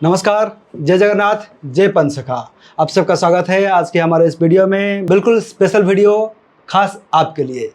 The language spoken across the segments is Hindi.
नमस्कार, जय जगन्नाथ, जय पंचसखा। आप सबका स्वागत है आज के हमारे इस वीडियो में। बिल्कुल स्पेशल वीडियो खास आपके लिए।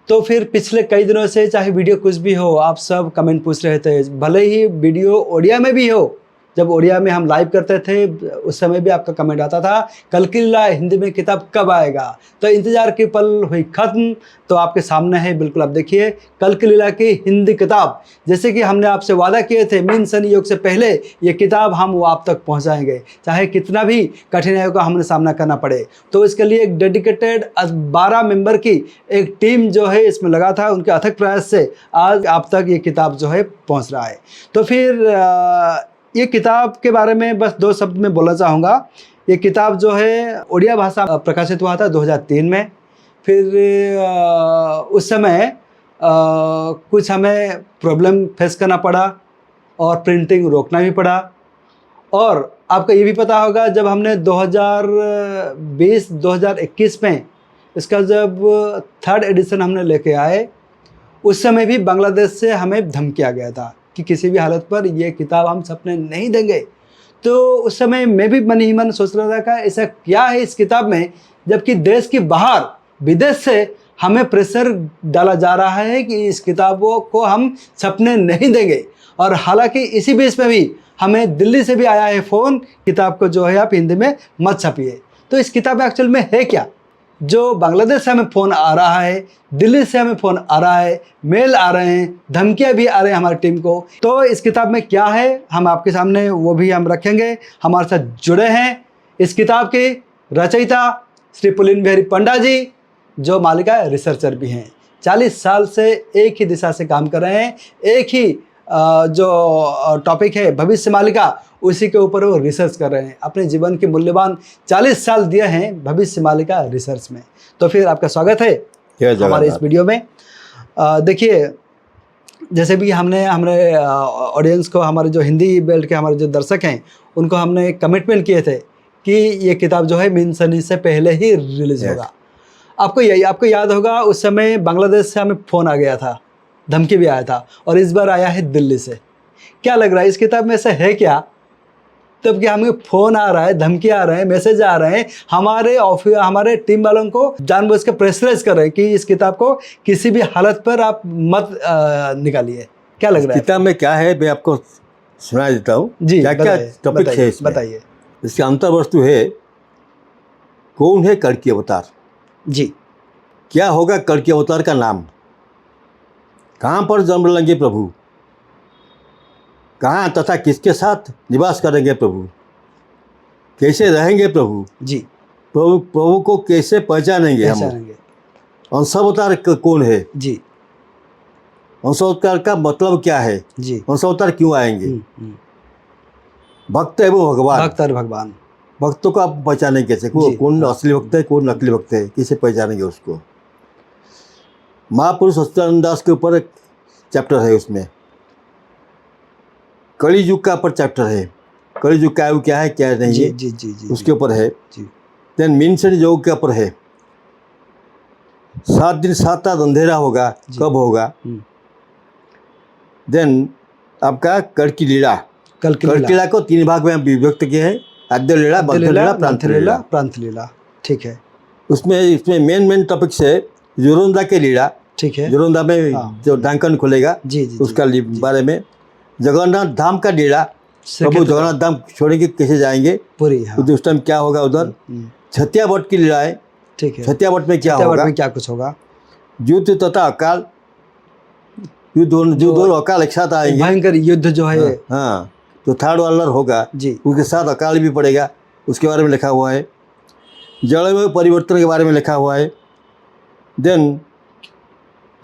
तो फिर पिछले कई दिनों से चाहे वीडियो कुछ भी हो, आप सब कमेंट पूछ रहे थे, भले ही वीडियो ओडिया में भी हो। जब ओडिया में हम लाइव करते थे उस समय भी आपका कमेंट आता था, कल की लीला हिंदी में किताब कब आएगा। तो इंतजार की पल हुई खत्म। तो आपके सामने है, बिल्कुल आप देखिए, कल की लीला की हिंदी किताब। जैसे कि हमने आपसे वादा किए थे, मीन शनि योग से पहले ये किताब हम आप तक पहुंचाएंगे, चाहे कितना भी कठिनाइयों का हमें सामना करना पड़े। तो इसके लिए एक डेडिकेटेड 12 मेंबर की एक टीम जो है इसमें लगा था। उनके अथक प्रयास से आज आप तक ये किताब जो है पहुंच रहा है। तो फिर ये किताब के बारे में बस 2 शब्द में बोलना चाहूँगा। ये किताब जो है उड़िया भाषा प्रकाशित हुआ था 2003 में। फिर उस समय कुछ हमें प्रॉब्लम फेस करना पड़ा और प्रिंटिंग रोकना भी पड़ा। और आपको ये भी पता होगा, जब हमने 2020-2021 में इसका जब 3rd एडिशन हमने लेके आए, उस समय भी बांग्लादेश से हमें धमकिया गया था कि किसी भी हालत पर ये किताब हम छपने नहीं देंगे। तो उस समय मैं भी मन ही मन सोच रहा था कि ऐसा क्या है इस किताब में, जबकि देश के बाहर विदेश से हमें प्रेशर डाला जा रहा है कि इस किताबों को हम छपने नहीं देंगे। और हालांकि इसी बीच में भी हमें दिल्ली से भी आया है फ़ोन, किताब को जो है आप हिंदी में मत छपिए। तो इस किताब में एक्चुअल में है क्या? जो बांग्लादेश से हमें फ़ोन आ रहा है, दिल्ली से हमें फ़ोन आ रहा है, मेल आ रहे हैं, धमकियाँ भी आ रहे हैं हमारी टीम को। तो इस किताब में क्या है हम आपके सामने वो भी हम रखेंगे। हमारे साथ जुड़े हैं इस किताब के रचयिता श्री पुलिन बिहारी पंडा जी, जो मालिका रिसर्चर भी हैं। 40 साल से एक ही दिशा से काम कर रहे हैं, एक ही जो टॉपिक है भविष्य मालिका, उसी के ऊपर वो रिसर्च कर रहे हैं। अपने जीवन के मूल्यवान 40 साल दिए हैं भविष्य मालिका रिसर्च में। तो फिर आपका स्वागत है हमारे इस वीडियो में। देखिए, जैसे भी हमने हमारे ऑडियंस को, हमारे जो हिंदी बेल्ट के हमारे जो दर्शक हैं, उनको हमने कमिटमेंट किए थे कि ये किताब जो है मीन शनि से पहले ही रिलीज़ होगा। आपको याद होगा, उस समय बांग्लादेश से हमें फ़ोन आ गया था, धमकी भी आया था, और इस बार आया है दिल्ली से। क्या लग रहा है इस किताब में ऐसा है क्या? तब कि हमें फ़ोन आ रहा है, धमकी आ रहे हैं, मैसेज आ रहे हैं, हमारे टीम वालों को जानबूझ के प्रेशराइज कर रहे हैं कि इस किताब को किसी भी हालत पर आप मत निकालिए। क्या लग रहा है किताब में क्या है, मैं आपको सुना देता हूँ। जी, क्या क्या टॉपिक है इसमें, बताइए। इसकी अंतर वस्तु है, कौन है कल की अवतार जी, क्या होगा कल की अवतार का नाम, कहाँ पर जन्म लेंगे प्रभु, कहाँ तथा किसके साथ निवास करेंगे प्रभु, कैसे रहेंगे प्रभु जी, प्रभु को कैसे पहचानेंगे हम, अंशावतार कौन है जी, अंशावतार का मतलब क्या है जी, अंशावतार क्यों आएंगे, भक्त एवं भगवान, भक्तों को आप पहचानेंगे कैसे, कौन असली भक्त है कौन नकली भक्त है, कैसे पहचानेंगे उसको। महापुरुष सच्चिदानंद दास के ऊपर एक चैप्टर है, उसमें कली युग का ऊपर चैप्टर है, कली युग का आयु क्या है क्या नहीं है, जी, जी, जी, उसके ऊपर है। जी, देन मीन शनि योग के ऊपर है, 7 दिन 7 रात अंधेरा होगा, कब होगा। देन आपका कल की लीला को 3 भाग में विभक्त किए हैं, आद्य लीला, मध्य लीला, प्रांत लीला। ठीक है। इसमें मेन टॉपिक्स है जोरोंदा के लीला। ठीक है। जोरोंदा में जो ढांकन खुलेगा, जी, उसका बारे में। जगन्नाथ धाम का लीला, प्रभु जगन्नाथ धाम छोड़ेंगे कैसे जाएंगे पूरी, उस टाइम क्या होगा उधर। छत्या वट की लीला है, ठीक है, छत्या वट में क्या होगा, क्या कुछ होगा। युद्ध तथा अकाल, युद्ध और अकाल एक साथ आएंगे, भयंकर युद्ध जो है। हाँ, तो 3rd वालर होगा जी, उसके साथ अकाल भी पड़ेगा, उसके बारे में लिखा हुआ है। जलवायु परिवर्तन के बारे में लिखा हुआ है। देन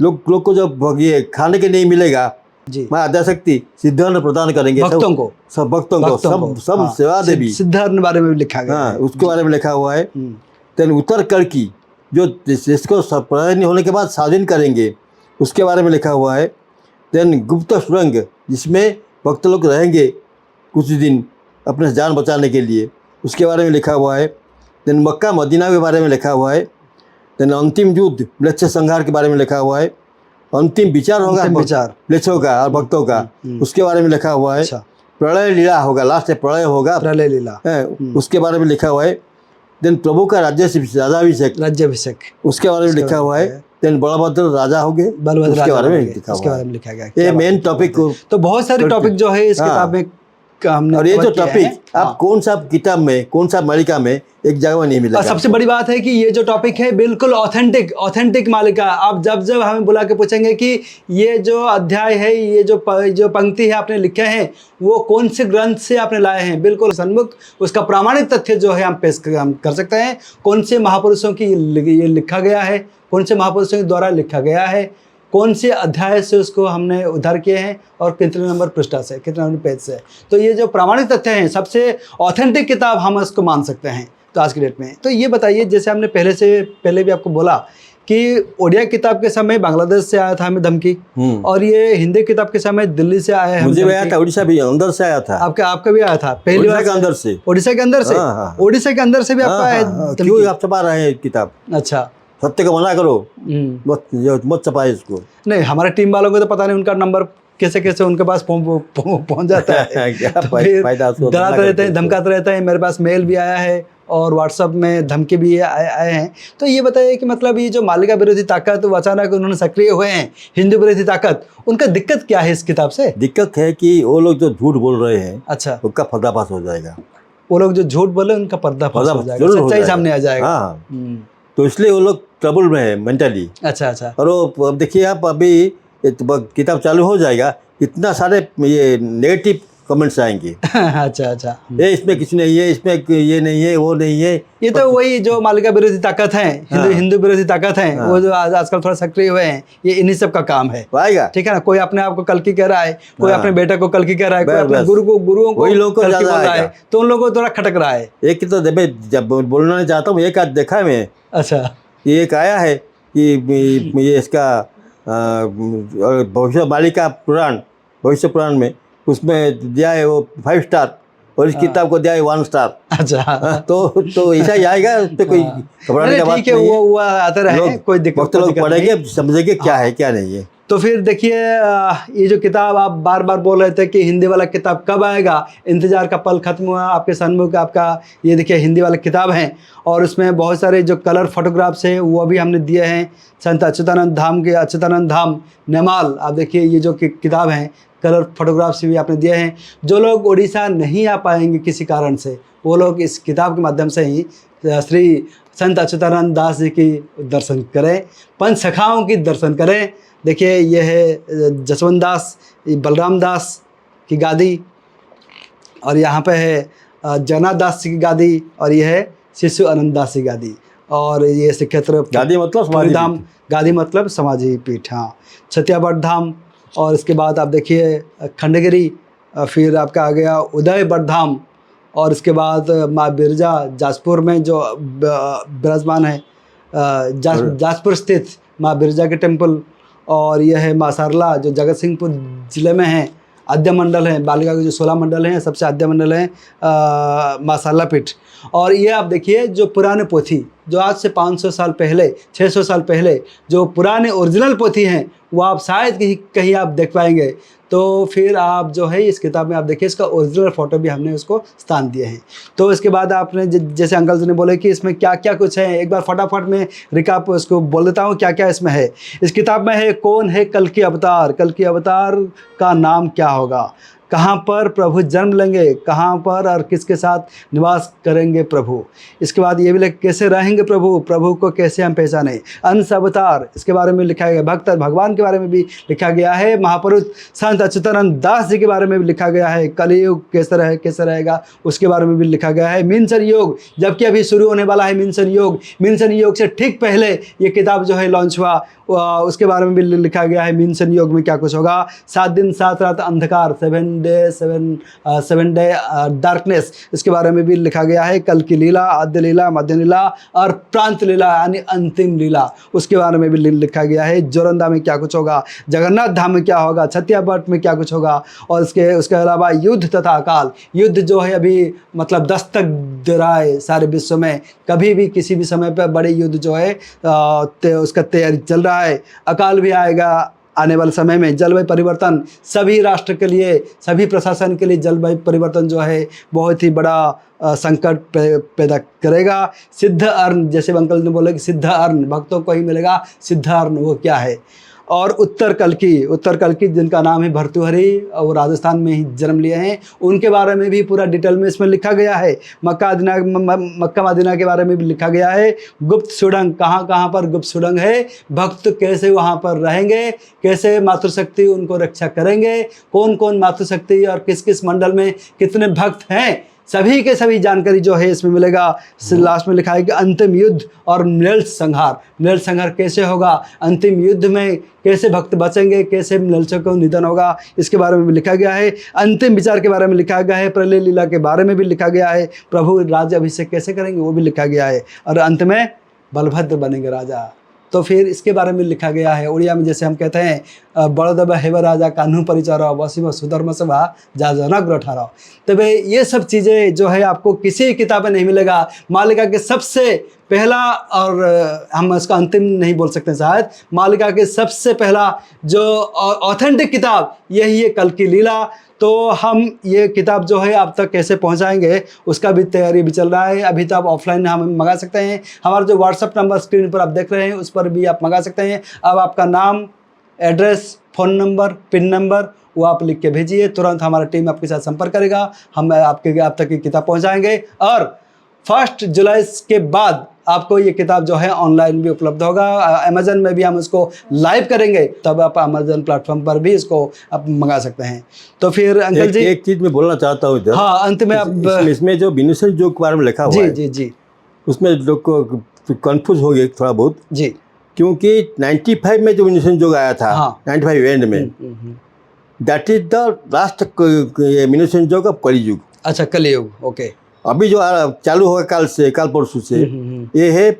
लोग को जब ये खाने के नहीं मिलेगा, जी, माँ आद्याशक्ति सिद्धार्थ प्रदान करेंगे भक्तों को, सब भक्तों को, सब सेवा देवी, सिद्धार्थ के बारे में लिखा गया है, उसके बारे में लिखा हुआ है। देन उत्तर कल की, जो जिसको परायण होने के बाद स्वाधीन करेंगे, उसके बारे में लिखा हुआ है। देन गुप्त सुरंग, जिसमें भक्त लोग रहेंगे कुछ दिन अपने जान बचाने के लिए, उसके बारे में लिखा हुआ है। देन मक्का मदीना के बारे में लिखा हुआ है। देन अंतिम युद्ध म्लेच्छ संहार के बारे में लिखा हुआ है। अंतिम विचार होगा म्लेच्छों का और भक्तों का, उसके बारे में लिखा हुआ है। प्रलय लीला होगा, लास्ट में प्रलय होगा, प्रलय लीला, उसके बारे में लिखा हुआ है। देन प्रभु का राज्याभिषेक, राज्याभिषेक, उसके बारे में लिखा हुआ है। देन बलभद्र राजा हो गए, बलभद्र उसके राजा बारे में होंगे, लिखा उसके हुआ बारे है। में लिखा गया। ये क्या मेन बात है, टॉपिक को, तो बहुत सारे टॉपिक जो है इस हाँ। किताब में हमने और ये cover जो किया है। टॉपिक आप कौन सा किताब में, कौन सा मालिका में एक जगह में नहीं और मिलेगा। सबसे बड़ी बात है कि ये जो टॉपिक है बिल्कुल ऑथेंटिक मालिका। आप जब जब हमें बुला के पूछेंगे कि ये जो अध्याय है, ये जो पंक्ति है आपने लिखे हैं, वो कौन से ग्रंथ से आपने लाए हैं, बिल्कुल सन्मुख उसका प्रामाणिक तथ्य जो है हम पेश हम कर सकते हैं। कौन से महापुरुषों की ये लिखा गया है, कौन से महापुरुषों के द्वारा लिखा गया है, कौन से अध्याय से उसको हमने उद्धार किए हैं, और कितने नंबर पृष्ठा से, कितने नंबर पेज से। तो ये जो प्रामाणिक तथ्य हैं, सबसे ऑथेंटिक किताब हम उसको मान सकते हैं तो आज की डेट में। तो ये बताइए, जैसे हमने पहले भी आपको बोला कि ओडिया किताब के समय बांग्लादेश से आया था हमें धमकी, और ये हिंदी किताब के समय दिल्ली से आया है। मुझे भी आया था, उड़ीसा भी अंदर से आया था। आपका भी आया था पहली बार के अंदर से, उड़ीसा के अंदर से, हाँ। उड़ीसा के अंदर से भी आपका आया है। क्यों आप छपा रहे हैं किताब? अच्छा, सत्य को मना करो, मत छपाए इसको। नहीं, हमारे टीम वालों को तो पता नहीं उनका नंबर कैसे उनके पास पहुंच जाता है। तो फिर डराते रहते हैं, धमकाते रहते हैं। मेरे पास मेल भी आया है और व्हाट्सएप में धमकी भी आए हैं। तो ये बताइए कि मतलब ये जो मालिका विरोधी ताकत, वो अचानक उन्होंने सक्रिय हुए हैं, हिंदू विरोधी ताकत, उनका दिक्कत क्या है इस किताब से? दिक्कत है कि वो लोग जो झूठ बोल रहे हैं, अच्छा, उनका पर्दाफाश हो जाएगा। वो लोग जो झूठ बोले उनका पर्दाफाश हो जाएगा, सच्चाई सामने आ जाएगा। हाँ, तो इसलिए वो लोग ट्रबल में है मेंटली। अच्छा। और वो अब देखिए आप, अभी किताब चालू हो जाएगा, इतना सारे ये नेगेटिव कमेंट्स आएंगे। अच्छा। ये इसमें कुछ नहीं है, इसमें ये नहीं है, वो नहीं है। ये तो वही जो मालिका विरोधी ताकत है, हिंदू विरोधी ताकत है, वो जो आजकल थोड़ा सक्रिय हुए हैं, ये इन्हीं सब का काम है। आएगा, ठीक है ना। कोई अपने आप को कल्कि कह रहा है, कोई अपने बेटे को कल्कि कह रहा है, कोई अपने गुरुओं को कल्कि बोल रहा है, तो उन लोगों को थोड़ा खटक रहा है। एक तो जब बोलना नहीं चाहता हूँ, एक आज देखा है मैं। अच्छा, ये एक आया है कि ये इसका भविष्य पुराण में उसमें दिया है वो 5 स्टार, और इस किताब को दिया है 1 स्टार। अच्छा, तो ऐसा ही आएगा, उस पर कोई घबराने का बात नहीं है। वो आते रहे, कोई दिक्कत लोग पढ़ेंगे, समझेंगे क्या है क्या नहीं है। तो फिर देखिए, ये जो किताब आप बार बार बोल रहे थे कि हिंदी वाला किताब कब आएगा, इंतजार का पल खत्म हुआ आपके सन्मुख। आपका ये देखिए हिंदी वाला किताब है, और उसमें बहुत सारे जो कलर फोटोग्राफ्स हैं वो भी हमने दिए हैं। संत अच्युतानंद धाम के अच्युतानंद धाम नेमाल, आप देखिए ये जो किताब है, कलर फोटोग्राफ्स भी आपने दिए हैं। जो लोग उड़ीसा नहीं आ पाएंगे किसी कारण से, वो लोग इस किताब के माध्यम से ही श्री संत अच्युतानंद दास जी की दर्शन करें, पंच सखाओं की दर्शन करें। देखिए ये है जसवंत दास, बलराम दास की गादी, और यहाँ पे है जगन्नाथ दास की गादी, और ये है शिशु आनंद दास की गादी। और ये श्री क्षेत्र गादी मतलब समाधि धाम, गादी मतलब समाधि पीठ। हाँ, छतियाबट धाम, और इसके बाद आप देखिए खंडगिरी, फिर आपका आ गया उदयबट धाम, और इसके बाद माँ बिरजा जाजपुर में जो विराजमान है, जाजपुर स्थित माँ बिरजा के टेम्पल, और यह है माँ सारला जो जगत सिंहपुर जिले में है। आद्य मंडल है, बालिका के जो 16 मंडल हैं, सबसे आद्य मंडल है माँ सारला पीठ। और ये आप देखिए जो पुराने पोथी, जो आज से 500 साल पहले, 600 साल पहले जो पुराने ओरिजिनल पोथी हैं, वो आप शायद कहीं आप देख पाएंगे। तो फिर आप जो है इस किताब में आप देखिए, इसका ओरिजिनल फ़ोटो भी हमने उसको स्थान दिए हैं। तो इसके बाद आपने जैसे अंकल जी ने बोले कि इसमें क्या क्या कुछ है, एक बार फटाफट में रिकाप उसको बोल देता हूँ क्या क्या इसमें है। इस किताब में है कौन है कल्कि अवतार, कल्कि अवतार का नाम क्या होगा, कहाँ पर प्रभु जन्म लेंगे, कहाँ पर और किसके साथ निवास करेंगे प्रभु। इसके बाद ये भी लिखा कैसे रहेंगे प्रभु, प्रभु को कैसे हम पहचाने, अंश अवतार इसके बारे में लिखा गया, भक्त भगवान के बारे में भी लिखा गया है, महापुरुष संत अच्युतानंद दास जी के बारे में भी लिखा गया है, कलयुग कैसे रहेगा उसके बारे में भी लिखा गया है, मिंसन योग जबकि अभी शुरू होने वाला है मिंसन योग से ठीक पहले ये किताब जो है लॉन्च हुआ, उसके बारे में भी लिखा गया है मिंसन योग में क्या कुछ होगा। 7 दिन 7 रात अंधकार, 7 डे डार्कनेस, इसके बारे में भी लिखा गया है। कल की लीला, आद्य लीला, मध्य लीला और प्रांत लीला यानी अंतिम लीला, उसके बारे में भी लिखा गया है। जोरंदा में क्या कुछ होगा, जगन्नाथ धाम में क्या होगा, छतियाबट में क्या कुछ होगा, और उसके अलावा युद्ध तथा अकाल, युद्ध जो है अभी मतलब दस्तक दे रहा है सारे विश्व में, कभी भी किसी भी समय पर बड़े युद्ध जो है उसका तैयारी चल रहा है। अकाल भी आएगा, आने वाले समय में जलवायु परिवर्तन सभी राष्ट्र के लिए, सभी प्रशासन के लिए जलवायु परिवर्तन जो है बहुत ही बड़ा संकट पैदा करेगा। सिद्ध अर्ण, जैसे अंकल ने बोला कि सिद्ध अर्ण भक्तों को ही मिलेगा, सिद्ध अर्ण वो क्या है। और उत्तर कल्की जिनका नाम है भर्तृहरि और राजस्थान में ही जन्म लिए हैं, उनके बारे में भी पूरा डिटेल में इसमें लिखा गया है। मक्का मदीना के बारे में भी लिखा गया है। गुप्त सुड़ंग, कहाँ पर गुप्त सुड़ंग है, भक्त कैसे वहाँ पर रहेंगे, कैसे मातृशक्ति उनको रक्षा करेंगे, कौन कौन मातृशक्ति और किस किस मंडल में कितने भक्त हैं, सभी के सभी जानकारी जो है इसमें मिलेगा। लास्ट में लिखा है कि अंतिम युद्ध और मृल संहार कैसे होगा, अंतिम युद्ध में कैसे भक्त बचेंगे, कैसे मृलसों को निधन होगा, इसके बारे में भी लिखा गया है। अंतिम विचार के बारे में लिखा गया है, प्रलय लीला के बारे में भी लिखा गया है, प्रभु राज्य अभिषेक कैसे करेंगे वो भी लिखा गया है, और अंत में बलभद्र बनेंगे राजा। तो फिर इसके बारे में लिखा गया है। उड़िया में जैसे हम कहते हैं बड़ोदबा हेव राजा कान्हू परिचार वसीम सुधर्म सभा जा जना ग्रठारा। तो भाई ये सब चीज़ें जो है आपको किसी किताब में नहीं मिलेगा। मालिका के सबसे पहला, और हम इसका अंतिम नहीं बोल सकते शायद, मालिका के सबसे पहला जो ऑथेंटिक किताब यही है कल की लीला। तो हम ये किताब जो है आप तक कैसे पहुंचाएंगे उसका भी तैयारी भी चल रहा है। अभी तो आप ऑफलाइन हम मंगा सकते हैं, हमारा जो व्हाट्सअप नंबर स्क्रीन पर आप देख रहे हैं उस पर भी आप मंगा सकते हैं। अब आपका नाम, address, phone number, pin number वो आप लिख के भेजिए, तुरंत हमारा टीम आपके साथ संपर्क करेगा, हम आप तक ये किताब पहुँचाएँगे। और 1 जुलाई के बाद आपको ये किताब जो है ऑनलाइन भी उपलब्ध होगा, अमेजन में भी हम इसको लाइव करेंगे, तब आप अमेजन प्लेटफॉर्म पर भी इसको आप मंगा सकते हैं। तो फिर अंकल जी एक चीज़ मैं बोलना चाहता हूँ इधर। हाँ, अंत में आप इसमें जो विनुषण योग के बारे में लिखा हुआ है जी उसमें लोग को कंफ्यूज हो गए थोड़ा बहुत जी, क्योंकि 95 में जो विनुषण योग आया था, हाँ। 95 एंड में, दैट इज द लास्ट विनुषण योग ऑफ कलियुग। अच्छा, कलियुग, ओके। अभी जो चालू होगा काल परसों से, ये है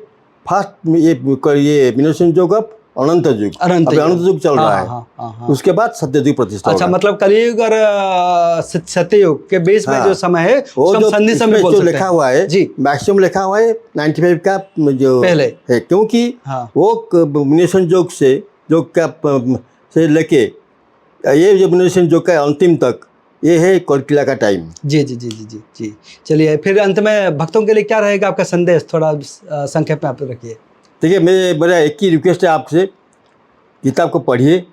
फर्स्ट ये विनुषण योग ऑफ अनंत युग। अभी अनंत युग चल रहा है। हाँ। उसके बाद सत्ययुग प्रतिष्ठा अच्छा, होगा। मतलब कलियुग और सत्ययुग के बीच में जो समय है वो जो संधि समय इसमें बोल जो सकते लिखा हैं। हुआ है जी, मैक्सिमम लिखा हुआ है 95 का जो पहले है, क्योंकि वो विनुषण योग से से लेके ये जो विनुषण योग का अंतिम तक ये है कलकीला का टाइम। जी। चलिए, फिर अंत में भक्तों के लिए क्या रहेगा आपका संदेश, थोड़ा संक्षेप में आप रखिए। देखिए, मेरा एक ही रिक्वेस्ट है आपसे, किताब को पढ़िए,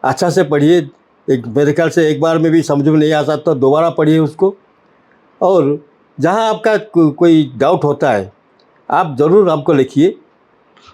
अच्छा से पढ़िए। मेरे ख्याल से एक बार में भी समझ में नहीं आता तो दोबारा पढ़िए उसको। और जहाँ आपका कोई डाउट होता है आप ज़रूर हमको लिखिए।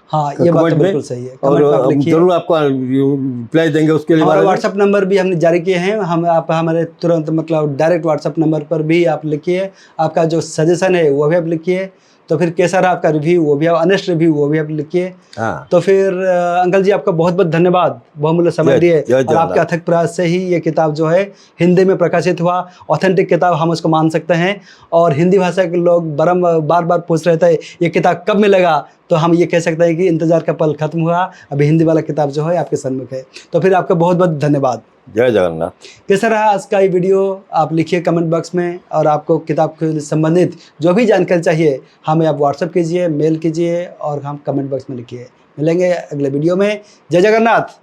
हाँ, ये बात तो बिल्कुल सही है। और हम जरूर आपको रिप्लाई देंगे उसके लिए। हमारा व्हाट्सअप नंबर भी हमने जारी किए हैं, हम आप हमारे तुरंत मतलब डायरेक्ट व्हाट्सअप नंबर पर भी आप लिखिए, आपका जो सजेशन है वो भी आप लिखिए। तो फिर कैसा रहा आपका रिव्यू वो भी, ऑनेस्ट रिव्यू वो भी आप लिखिए। हाँ। तो फिर अंकल जी आपका बहुत बहुत धन्यवाद, बहुमूल्य समय दिए, और आपके अथक प्रयास से ही ये किताब जो है हिंदी में प्रकाशित हुआ। ऑथेंटिक किताब हम उसको मान सकते हैं। और हिंदी भाषा के लोग बार बार पूछ रहे थे ये किताब कब मिलेगा, तो हम ये कह सकते हैं कि इंतजार का पल खत्म हुआ, अभी हिंदी वाला किताब जो है आपके सम्मुख है। तो फिर आपका बहुत बहुत धन्यवाद। जय जगन्नाथ। कैसा रहा आज का ये वीडियो आप लिखिए कमेंट बॉक्स में, और आपको किताब के संबंधित जो भी जानकारी चाहिए हमें आप व्हाट्सएप कीजिए, मेल कीजिए, और हम कमेंट बॉक्स में लिखिए। मिलेंगे अगले वीडियो में। जय जगन्नाथ।